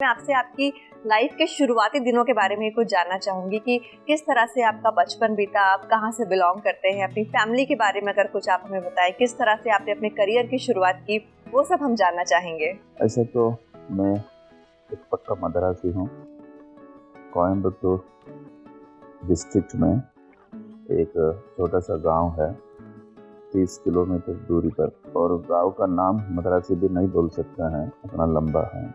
मैं आपसे आपकी लाइफ के शुरुआती दिनों के बारे में कुछ जानना चाहूंगी कि किस तरह से आपका बचपन बीता, आप कहाँ से बिलोंग करते हैं, अपनी फैमिली के बारे में अगर कुछ आप हमें बताएं, किस तरह से आपने अपने करियर की शुरुआत की, वो सब हम जानना चाहेंगे। ऐसे तो मैं एक पक्का मद्रासी हूँ। कोयम्बतूर डिस्ट्रिक्ट में एक छोटा सा गांव है 30 किलोमीटर दूरी पर, और गांव का नाम मद्रासी भी नहीं बोल सकता है, इतना लंबा है।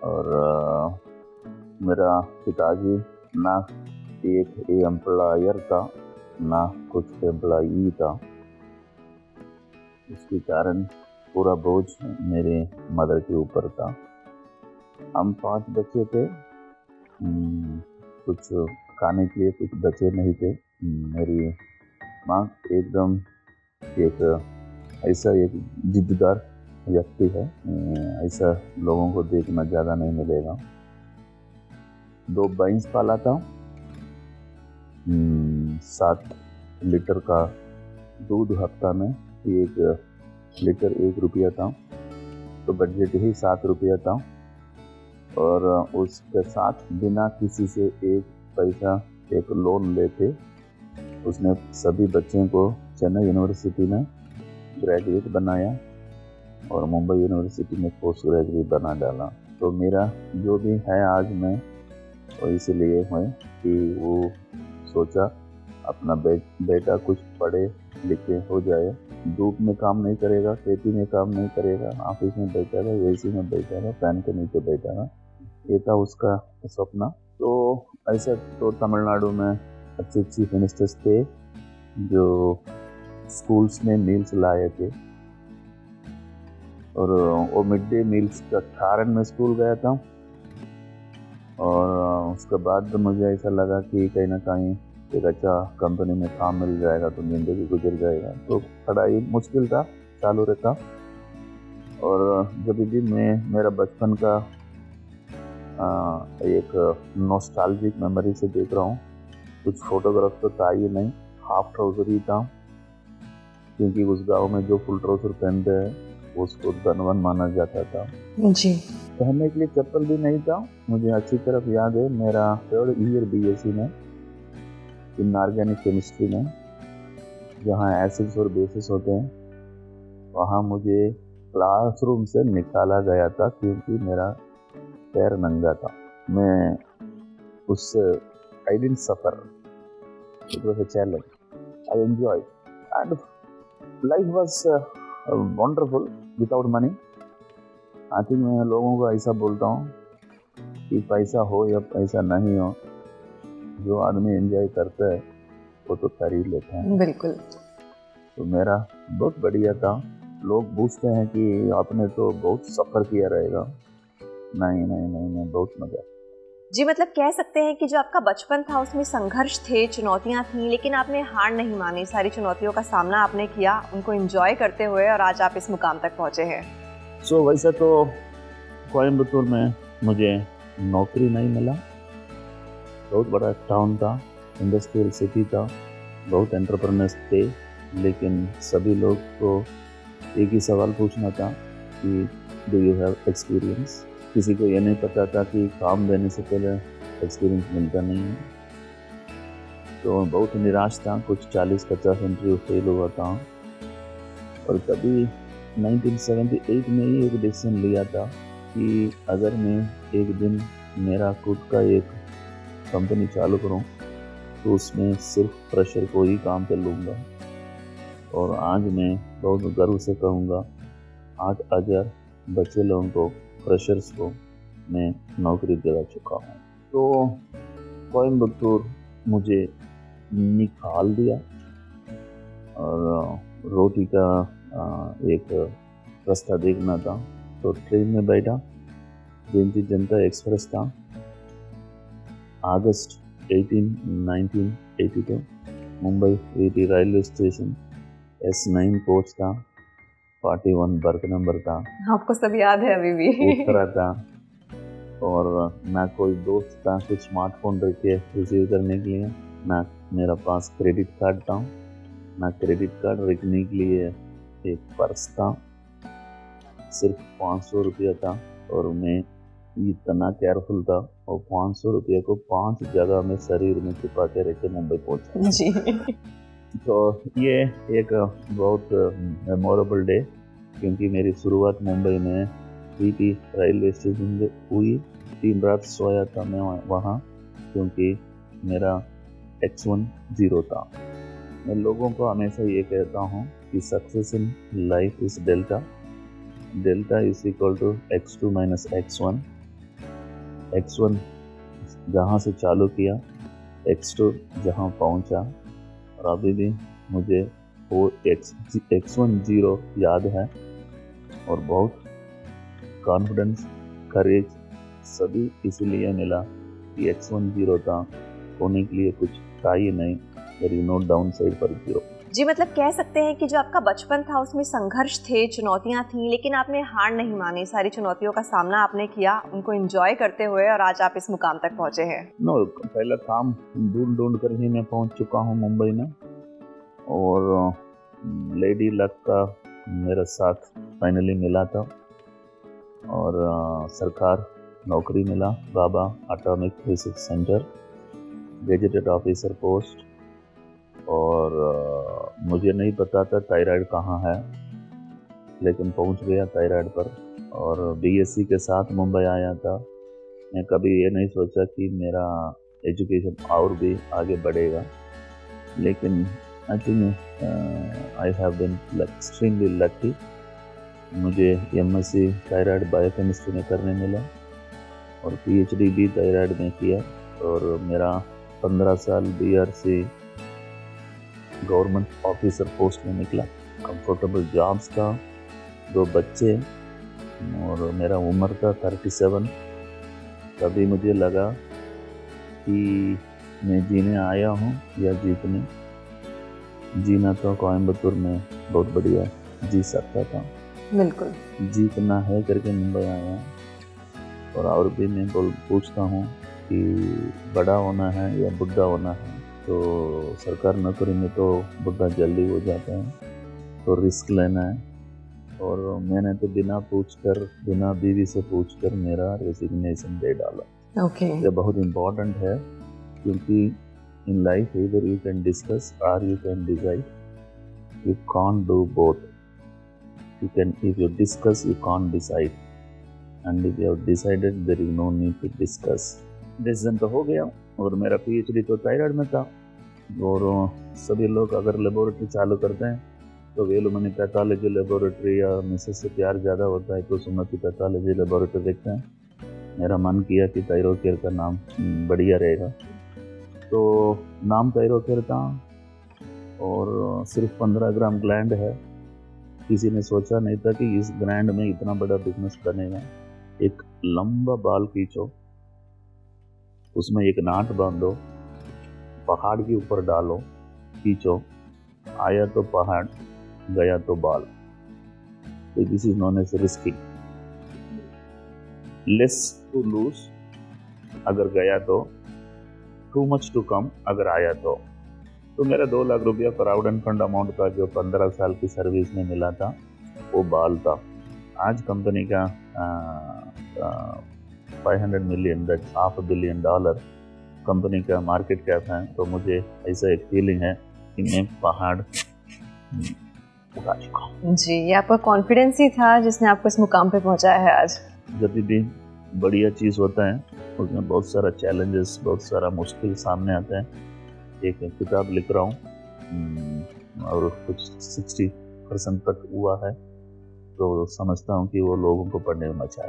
और मेरा पिताजी ना एक एम्प्लॉयर था ना कुछ एम्प्लॉई था, इसके कारण पूरा बोझ मेरे मदर के ऊपर था। हम 5 बच्चे थे, कुछ खाने के लिए कुछ बचे नहीं थे। मेरी माँ एकदम ऐसा एक जिद्ददार व्यक्ति है, ऐसा लोगों को देखना ज़्यादा नहीं मिलेगा। 2 भैंस पाला था, 7 लीटर का दूध हफ्ता में, 1 लीटर 1 रुपया था, तो बजट ही 7 रुपया था। और उसके साथ बिना किसी से 1 पैसा एक लोन लेते उसने सभी बच्चों को चेन्नई यूनिवर्सिटी में ग्रेजुएट बनाया और मुंबई यूनिवर्सिटी में पोस्ट ग्रेजुएट बना डाला। तो मेरा जो भी है आज मैं, और इसलिए है कि वो सोचा अपना बेटा कुछ पढ़े लिखे हो जाए, धूप में काम नहीं करेगा, खेती में काम नहीं करेगा, ऑफिस में बैठेगा, एसी में बैठेगा, फैन के नीचे बैठेगा, ये था उसका सपना। तो ऐसे तो तमिलनाडु में अच्छे चीफ मिनिस्टर्स थे जो स्कूल्स में मील्स लाए थे, और वो मिड डे मील्स का कारण मैं स्कूल गया था। और उसके बाद मुझे ऐसा लगा कि कहीं ना कहीं एक अच्छा कंपनी में काम मिल जाएगा तो ज़िंदगी गुजर जाएगा। तो पढ़ाई मुश्किल था, चालू रहता। और जब भी मैं मेरा बचपन का एक नॉस्टैल्जिक मेमोरी से देख रहा हूँ, कुछ फोटोग्राफ तो था ही नहीं, हाफ ट्राउजर ही था, क्योंकि उस गांव में जो फुल ट्राउजर पहनते हैं उसको धनवान माना जाता था जी। पहनने के लिए चप्पल भी नहीं था। मुझे अच्छी तरह याद है, मेरा 3rd ईयर बीएससी में इनऑर्गेनिक केमिस्ट्री में, जहाँ एसिड्स और बेसिस होते हैं, वहाँ मुझे क्लासरूम से निकाला गया था क्योंकि मेरा पैर नंगा था। मैं उससे I didn't suffer, it was a challenge, I enjoyed and life was wonderful without money. I think मैं लोगों को ऐसा बोलता हूँ कि पैसा हो या पैसा नहीं हो, जो आदमी एंजॉय करता है वो तो कर ही लेते हैं। बिल्कुल। तो मेरा बहुत बढ़िया था। लोग पूछते हैं कि आपने तो बहुत सफ़र किया रहेगा। नहीं, बहुत मज़ा। जी, मतलब कह सकते हैं कि जो आपका बचपन था उसमें संघर्ष थे, चुनौतियां थीं, लेकिन आपने हार नहीं मानी, सारी चुनौतियों का सामना आपने किया, उनको एंजॉय करते हुए, और आज आप इस मुकाम तक पहुंचे हैं। वैसे तो कोयम्बतूर में मुझे नौकरी नहीं मिला। बहुत बड़ा टाउन था, इंडस्ट्रियल सिटी था, बहुत एंटरप्रेन्योर्स थे, लेकिन सभी लोग को एक ही सवाल पूछना था कि डू यू हैव एक्सपीरियंस। किसी को ये नहीं पता था कि काम देने से पहले एक्सपीरियंस मिलता नहीं है। तो बहुत निराश था, कुछ 40-50 इंटरव्यू फेल हुआ था। और तभी 1978 में ही एक डिसीजन लिया था कि अगर मैं एक दिन मेरा खुद का एक कंपनी चालू करूं तो उसमें सिर्फ फ्रेशर को ही काम कर लूँगा। और आज मैं बहुत गर्व से कहूँगा 8,000 बच्चे लोगों को, फ्रेशर्स को मैं नौकरी दिला चुका हूँ। तो कोयम्बतूर मुझे निकाल दिया और रोटी का एक रास्ता देखना था, तो ट्रेन में बैठा, जयंती जनता एक्सप्रेस था। अगस्त 1982 Mumbai VT railway station, S9 coach था, 41 बर्थ नंबर था। आपको सब याद है अभी भी? उतरा था, और ना कोई दोस्त था कुछ स्मार्टफोन रखे रिसीव करने के लिए, ना मेरा पास क्रेडिट कार्ड था, ना क्रेडिट कार्ड रखने के लिए एक पर्स था, सिर्फ 500 रुपया था। और मैं इतना केयरफुल था और 500 रुपये को 5 जगह में शरीर में छुपा के रख के मुंबई पहुंचा जी। तो ये एक बहुत मेमोरेबल डे, क्योंकि मेरी शुरुआत मुंबई में पीटी रेलवे स्टेशन से हुई। 3 रात सोया था मैं वहाँ, क्योंकि मेरा X10 था। मैं लोगों को हमेशा ये कहता हूँ कि success in life is delta is equal to X2 minus X1। X1 जहाँ से चालू किया, X2 जहाँ पहुँचा, और अभी भी मुझे वो X10 याद है। और बहुत कॉन्फिडेंस, करेज सभी इसलिए मिला कि X10 था, होने के लिए कुछ था ही नहीं, there is no downside पर जीरो। जी, मतलब कह सकते हैं कि जो आपका बचपन था उसमें संघर्ष थे, चुनौतियां थीं, लेकिन आपने हार नहीं मानी, सारी चुनौतियों का सामना आपने किया, उनको एंजॉय करते हुए, और आज आप इस मुकाम तक पहुंचे हैं। पहला काम ढूंढ कर ही मैं पहुंच चुका हूं मुंबई में, और लेडी लक का मेरा साथ फाइनली मिला था, और सरकार नौकरी मिला, Bhabha Atomic Research Centre, gazetted officer post. और मुझे नहीं पता था थायराइड कहाँ है, लेकिन पहुंच गया थायराइड पर, और बीएससी के साथ मुंबई आया था। मैं कभी ये नहीं सोचा कि मेरा एजुकेशन और भी आगे बढ़ेगा, लेकिन I think I have been extremely lucky. मुझे एमएससी थायराइड बायोकेमिस्ट्री में करने मिला, और पीएचडी भी थायराइड में किया, और मेरा 15 साल बीआरसी गवर्नमेंट ऑफिसर पोस्ट में निकला। कंफर्टेबल जॉब्स था, 2 बच्चे, और मेरा उम्र था 37। तभी मुझे लगा कि मैं जीने आया हूँ या जीतने। जीना तो कोयम्बतूर में बहुत बढ़िया जी सकता था, बिल्कुल जीतना है करके मुंबई आया। और भी मैं पूछता हूँ कि बड़ा होना है या बुढ़ा होना है, तो सरकार नौकरी में तो बुढ़ा जल्दी हो जाता है, तो रिस्क लेना है। और मैंने तो बिना बीवी से पूछकर मेरा रेजिग्नेशन दे डाला। ये बहुत इम्पोर्टेंट है, क्योंकि in life either you can discuss or you can decide. You can't do both. If you discuss, you can't decide. And if you have decided, there is no need to discuss. Decision तो हो गया, और मेरा PhD तो thyroid में था। और सभी लोग अगर लेबोरेटरी चालू करते हैं तो वेलुमनी पैथोलॉजी लेबोरेटरी या मिसेस से प्यार ज़्यादा होता है तो सुन्नती पैथोलॉजी लेबोरेटरी देखते हैं। मेरा मन किया कि थायरोकेयर का नाम बढ़िया रहेगा, तो नाम थायरोकेयर था, और सिर्फ 15 ग्राम ग्लैंड है। किसी ने सोचा नहीं था कि इस ग्लैंड में इतना बड़ा बिजनेस बनेगा। एक लंबा बाल खींचो, उसमें एक नाट बांधो, पहाड़ के ऊपर डालो, खींचो, आया तो पहाड़, गया तो बाल। तो this is known as risking. Less to lose अगर गया तो, टू मच टू कम अगर आया तो। मेरा 2 लाख रुपया प्रोविडेंट फंड अमाउंट का जो 15 साल की सर्विस में मिला था, वो बाल था। आज कंपनी का 500 मिलियन, दैट्स $500 million कंपनी का मार्केट कैप है। तो मुझे ऐसा एक फीलिंग है कि मैं पहाड़ उठा चुका हूँ। जी, ये आपका कॉन्फिडेंस ही था जिसने आपको इस मुकाम पे पहुंचाया है आज। जब भी बढ़िया चीज़ होता है उसमें बहुत सारा चैलेंजेस, बहुत सारा मुश्किल सामने आते हैं। एक किताब लिख रहा हूँ और कुछ 60% तक हुआ है, तो समझता हूँ कि वो लोगों को पढ़ने में मजा आए।